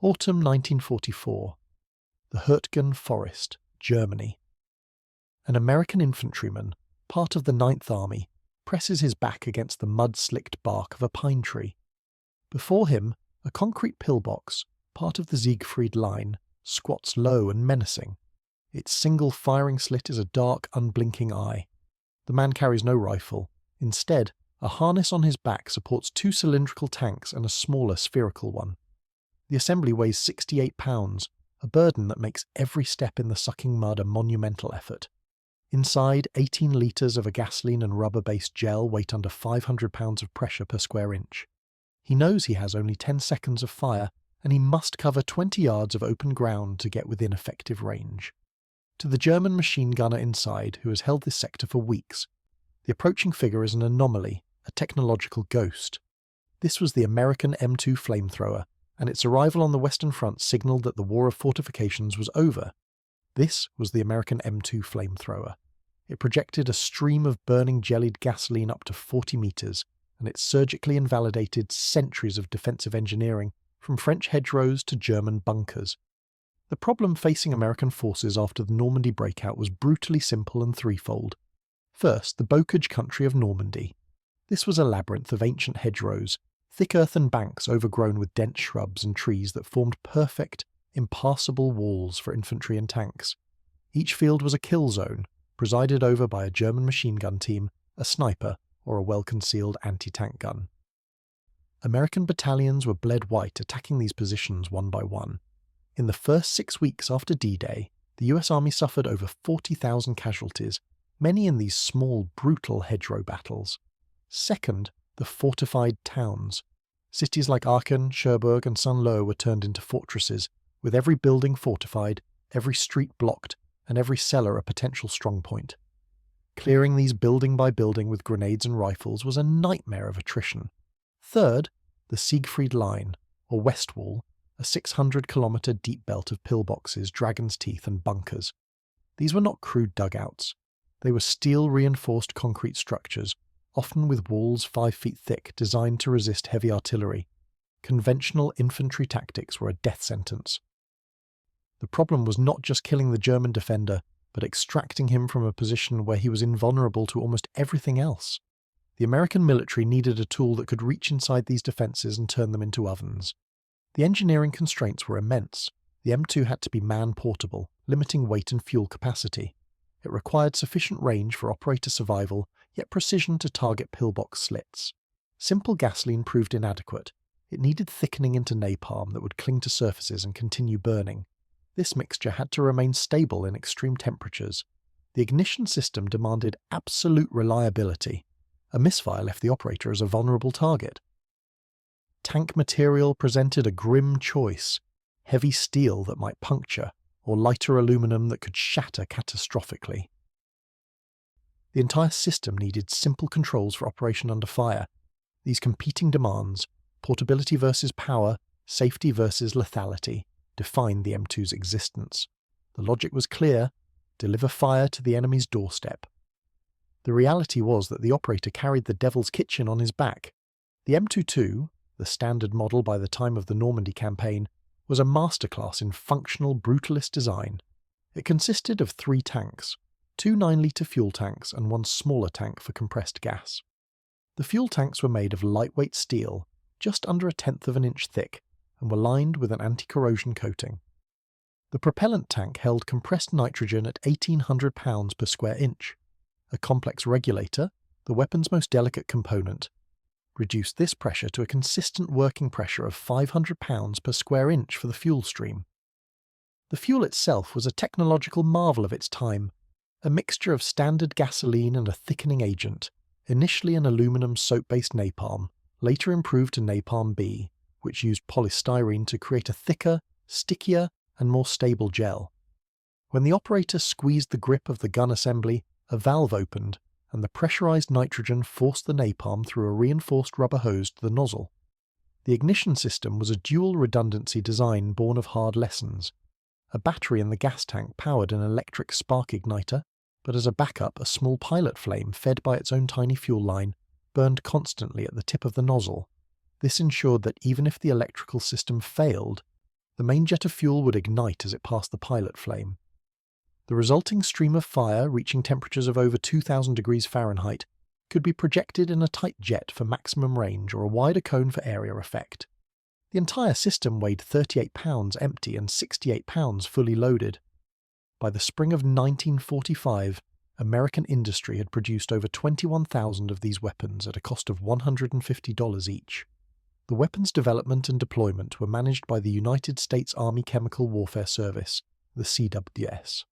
Autumn 1944. The Hurtgen Forest, Germany. An American infantryman, part of the Ninth Army, presses his back against the mud-slicked bark of a pine tree. Before him, a concrete pillbox, part of the Siegfried Line, squats low and menacing. Its single firing slit is a dark, unblinking eye. The man carries no rifle. Instead, a harness on his back supports two cylindrical tanks and a smaller spherical one. The assembly weighs 68 pounds, a burden that makes every step in the sucking mud a monumental effort. Inside, 18 litres of a gasoline and rubber-based gel weight under 500 pounds of pressure per square inch. He knows he has only 10 seconds of fire, and he must cover 20 yards of open ground to get within effective range. To the German machine gunner inside, who has held this sector for weeks, the approaching figure is an anomaly, a technological ghost. This was the American M2 Flamethrower, and its arrival on the Western Front signalled that the War of Fortifications was over. This was the American M2 Flamethrower. It projected a stream of burning jellied gasoline up to 40 metres, and it surgically invalidated centuries of defensive engineering, from French hedgerows to German bunkers. The problem facing American forces after the Normandy breakout was brutally simple and threefold. First, the bocage country of Normandy. This was a labyrinth of ancient hedgerows, thick earthen banks overgrown with dense shrubs and trees that formed perfect, impassable walls for infantry and tanks. Each field was a kill zone, presided over by a German machine gun team, a sniper, or a well-concealed anti-tank gun. American battalions were bled white attacking these positions one by one. In the first 6 weeks after D-Day, the US Army suffered over 40,000 casualties, many in these small, brutal hedgerow battles. Second, the fortified towns. Cities like Aachen, Cherbourg and Saint-Lô were turned into fortresses, with every building fortified, every street blocked, and every cellar a potential strongpoint. Clearing these building by building with grenades and rifles was a nightmare of attrition. Third, the Siegfried Line, or West Wall, a 600-kilometre deep belt of pillboxes, dragon's teeth and bunkers. These were not crude dugouts. They were steel-reinforced concrete structures, often with walls 5 feet thick designed to resist heavy artillery. Conventional infantry tactics were a death sentence. The problem was not just killing the German defender, but extracting him from a position where he was invulnerable to almost everything else. The American military needed a tool that could reach inside these defences and turn them into ovens. The engineering constraints were immense. The M2 had to be man-portable, limiting weight and fuel capacity. It required sufficient range for operator survival, yet precision to target pillbox slits. Simple gasoline proved inadequate. It needed thickening into napalm that would cling to surfaces and continue burning. This mixture had to remain stable in extreme temperatures. The ignition system demanded absolute reliability. A misfire left the operator as a vulnerable target. Tank material presented a grim choice: heavy steel that might puncture, or lighter aluminum that could shatter catastrophically. The entire system needed simple controls for operation under fire. These competing demands, portability versus power, safety versus lethality, defined the M2's existence. The logic was clear: deliver fire to the enemy's doorstep. The reality was that the operator carried the devil's kitchen on his back. The M22, the standard model by the time of the Normandy campaign, was a masterclass in functional brutalist design. It consisted of 3 tanks, 2 9-litre fuel tanks and 1 smaller tank for compressed gas. The fuel tanks were made of lightweight steel, just under 1/10 of an inch thick, and were lined with an anti-corrosion coating. The propellant tank held compressed nitrogen at 1,800 pounds per square inch. A complex regulator, the weapon's most delicate component, reduced this pressure to a consistent working pressure of 500 pounds per square inch for the fuel stream. The fuel itself was a technological marvel of its time, a mixture of standard gasoline and a thickening agent, initially an aluminum soap-based napalm, later improved to napalm B, which used polystyrene to create a thicker, stickier, and more stable gel. When the operator squeezed the grip of the gun assembly, a valve opened, and the pressurized nitrogen forced the napalm through a reinforced rubber hose to the nozzle. The ignition system was a dual redundancy design born of hard lessons. A battery in the gas tank powered an electric spark igniter, but as a backup, a small pilot flame fed by its own tiny fuel line burned constantly at the tip of the nozzle. This ensured that even if the electrical system failed, The main jet of fuel would ignite as it passed the pilot flame. The resulting stream of fire, reaching temperatures of over 2,000 degrees Fahrenheit, could be projected in a tight jet for maximum range or a wider cone for area effect. The entire system weighed 38 pounds empty and 68 pounds fully loaded. By the spring of 1945, American industry had produced over 21,000 of these weapons at a cost of $150 each. The weapons development and deployment were managed by the United States Army Chemical Warfare Service, the CWS.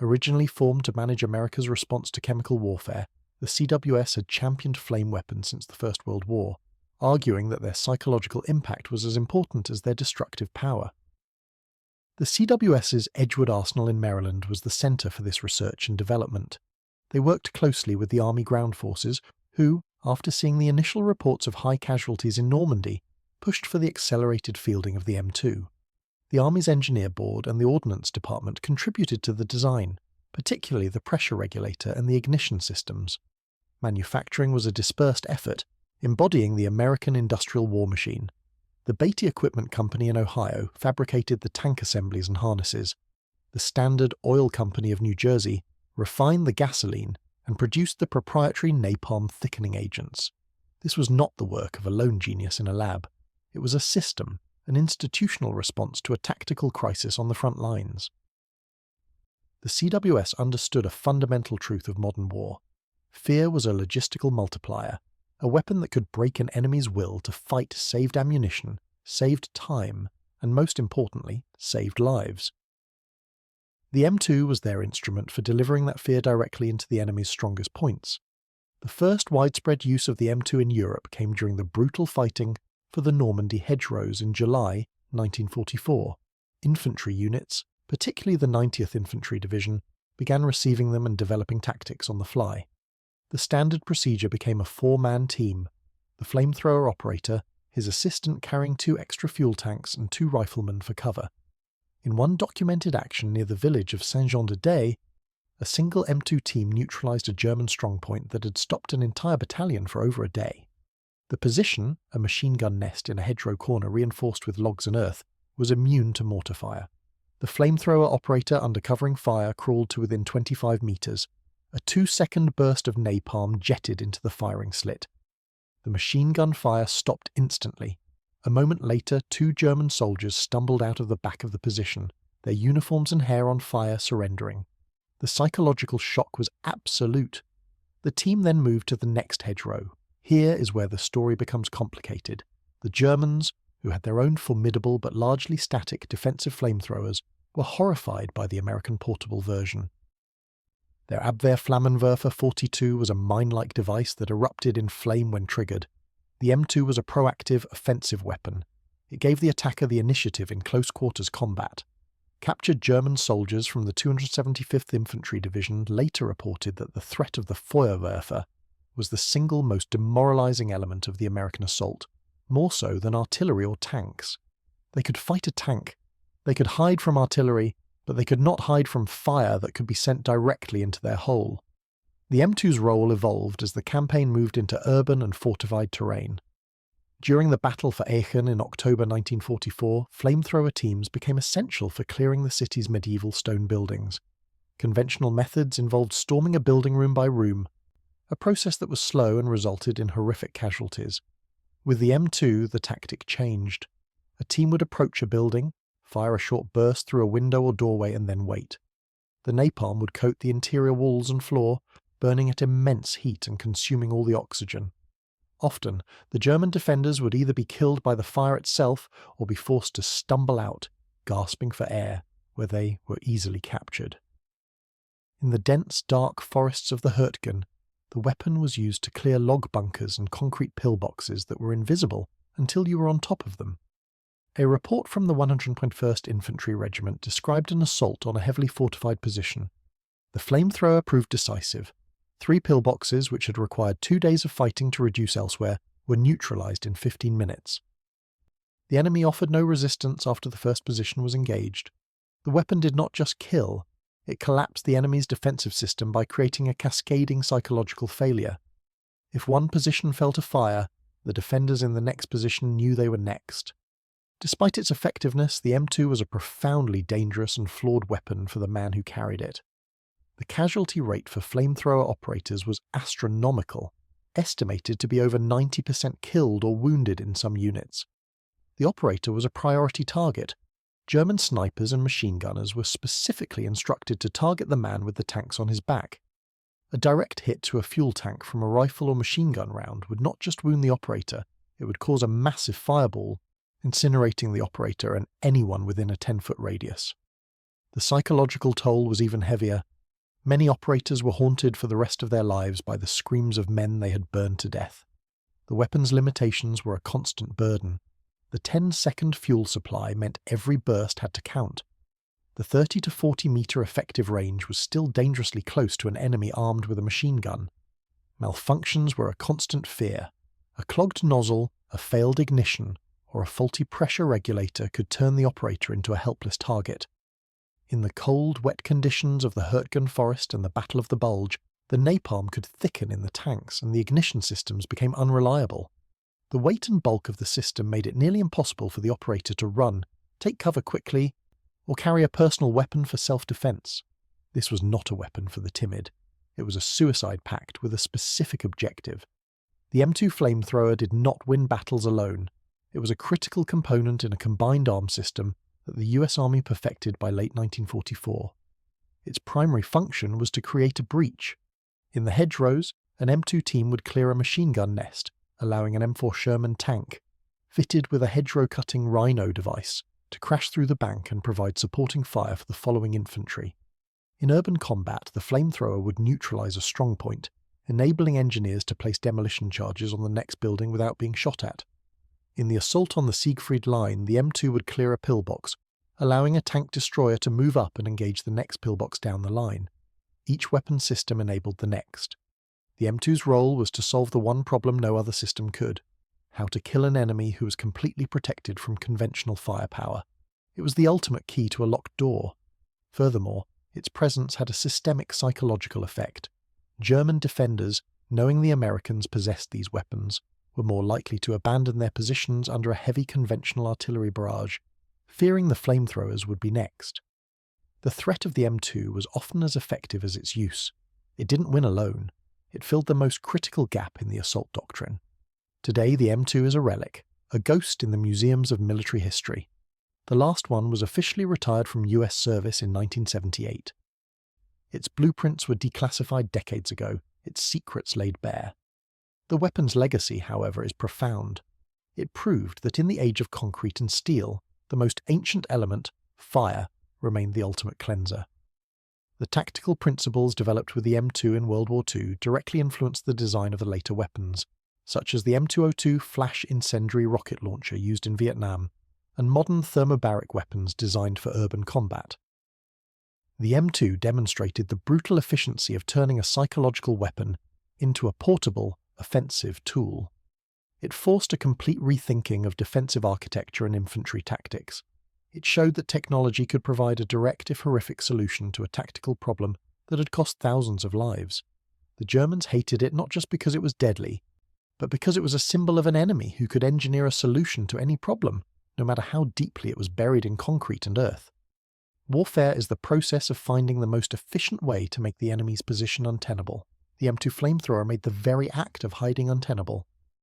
Originally formed to manage America's response to chemical warfare, the CWS had championed flame weapons since the First World War, arguing that their psychological impact was as important as their destructive power. The CWS's Edgewood Arsenal in Maryland was the centre for this research and development. They worked closely with the Army ground forces, who, after seeing the initial reports of high casualties in Normandy, pushed for the accelerated fielding of the M2. The Army's Engineer Board and the Ordnance Department contributed to the design, particularly the pressure regulator and the ignition systems. Manufacturing was a dispersed effort, embodying the American industrial war machine. The Beatty Equipment Company in Ohio fabricated the tank assemblies and harnesses. The Standard Oil Company of New Jersey refined the gasoline and produced the proprietary napalm thickening agents. This was not the work of a lone genius in a lab. It was a system, an institutional response to a tactical crisis on the front lines. The CWS understood a fundamental truth of modern war. Fear was a logistical multiplier. A weapon that could break an enemy's will to fight saved ammunition, saved time, and most importantly, saved lives. The M2 was their instrument for delivering that fear directly into the enemy's strongest points. The first widespread use of the M2 in Europe came during the brutal fighting for the Normandy hedgerows in July 1944. Infantry units, particularly the 90th Infantry Division, began receiving them and developing tactics on the fly. The standard procedure became a four-man team, the flamethrower operator, his assistant carrying 2 extra fuel tanks and 2 riflemen for cover. In one documented action near the village of Saint-Jean-de-Day, a single M2 team neutralized a German strongpoint that had stopped an entire battalion for over a day. The position, a machine gun nest in a hedgerow corner reinforced with logs and earth, was immune to mortar fire. The flamethrower operator under covering fire crawled to within 25 meters. A 2-second burst of napalm jetted into the firing slit. The machine gun fire stopped instantly. A moment later, 2 German soldiers stumbled out of the back of the position, their uniforms and hair on fire, surrendering. The psychological shock was absolute. The team then moved to the next hedgerow. Here is where the story becomes complicated. The Germans, who had their own formidable but largely static defensive flamethrowers, were horrified by the American portable version. Their Abwehrflammenwerfer 42 was a mine-like device that erupted in flame when triggered. The M2 was a proactive, offensive weapon. It gave the attacker the initiative in close-quarters combat. Captured German soldiers from the 275th Infantry Division later reported that the threat of the Feuerwerfer was the single most demoralizing element of the American assault, more so than artillery or tanks. They could fight a tank. They could hide from artillery, but they could not hide from fire that could be sent directly into their hole. The M2's role evolved as the campaign moved into urban and fortified terrain. During the Battle for Aachen in October 1944, flamethrower teams became essential for clearing the city's medieval stone buildings. Conventional methods involved storming a building room by room, a process that was slow and resulted in horrific casualties. With the M2, the tactic changed. A team would approach a building, fire a short burst through a window or doorway, and then wait. The napalm would coat the interior walls and floor, burning at immense heat and consuming all the oxygen. Often, the German defenders would either be killed by the fire itself or be forced to stumble out, gasping for air, where they were easily captured. In the dense, dark forests of the Hurtgen, the weapon was used to clear log bunkers and concrete pillboxes that were invisible until you were on top of them. A report from the 121st Infantry Regiment described an assault on a heavily fortified position. The flamethrower proved decisive. 3 pillboxes, which had required 2 days of fighting to reduce elsewhere, were neutralized in 15 minutes. The enemy offered no resistance after the first position was engaged. The weapon did not just kill, it collapsed the enemy's defensive system by creating a cascading psychological failure. If one position fell to fire, the defenders in the next position knew they were next. Despite its effectiveness, the M2 was a profoundly dangerous and flawed weapon for the man who carried it. The casualty rate for flamethrower operators was astronomical, estimated to be over 90% killed or wounded in some units. The operator was a priority target. German snipers and machine gunners were specifically instructed to target the man with the tanks on his back. A direct hit to a fuel tank from a rifle or machine gun round would not just wound the operator, it would cause a massive fireball, incinerating the operator and anyone within a 10-foot radius. The psychological toll was even heavier. Many operators were haunted for the rest of their lives by the screams of men they had burned to death. The weapon's limitations were a constant burden. The 10-second fuel supply meant every burst had to count. The 30 to 40 metre effective range was still dangerously close to an enemy armed with a machine gun. Malfunctions were a constant fear. A clogged nozzle, a failed ignition, or a faulty pressure regulator could turn the operator into a helpless target. In the cold, wet conditions of the Hurtgen Forest and the Battle of the Bulge, the napalm could thicken in the tanks and the ignition systems became unreliable. The weight and bulk of the system made it nearly impossible for the operator to run, take cover quickly, or carry a personal weapon for self-defense. This was not a weapon for the timid. It was a suicide pact with a specific objective. The M2 flamethrower did not win battles alone. It was a critical component in a combined arms system that the US Army perfected by late 1944. Its primary function was to create a breach. In the hedgerows, an M2 team would clear a machine gun nest, allowing an M4 Sherman tank, fitted with a hedgerow-cutting Rhino device, to crash through the bank and provide supporting fire for the following infantry. In urban combat, the flamethrower would neutralize a strongpoint, enabling engineers to place demolition charges on the next building without being shot at. In the assault on the Siegfried Line, the M2 would clear a pillbox, allowing a tank destroyer to move up and engage the next pillbox down the line. Each weapon system enabled the next. The M2's role was to solve the one problem no other system could: how to kill an enemy who was completely protected from conventional firepower. It was the ultimate key to a locked door. Furthermore, its presence had a systemic psychological effect. German defenders, knowing the Americans possessed these weapons, were more likely to abandon their positions under a heavy conventional artillery barrage, fearing the flamethrowers would be next. The threat of the M2 was often as effective as its use. It didn't win alone. It filled the most critical gap in the assault doctrine. Today the M2 is a relic, a ghost in the museums of military history. The last one was officially retired from US service in 1978. Its blueprints were declassified decades ago, its secrets laid bare. The weapon's legacy, however, is profound. It proved that in the age of concrete and steel, the most ancient element, fire, remained the ultimate cleanser. The tactical principles developed with the M2 in World War II directly influenced the design of the later weapons, such as the M202 flash incendiary rocket launcher used in Vietnam, and modern thermobaric weapons designed for urban combat. The M2 demonstrated the brutal efficiency of turning a psychological weapon into a portable, offensive tool. It forced a complete rethinking of defensive architecture and infantry tactics. It showed that technology could provide a direct if horrific solution to a tactical problem that had cost thousands of lives. The Germans hated it not just because it was deadly, but because it was a symbol of an enemy who could engineer a solution to any problem, no matter how deeply it was buried in concrete and earth. Warfare is the process of finding the most efficient way to make the enemy's position untenable. The M2 flamethrower made the very act of hiding untenable.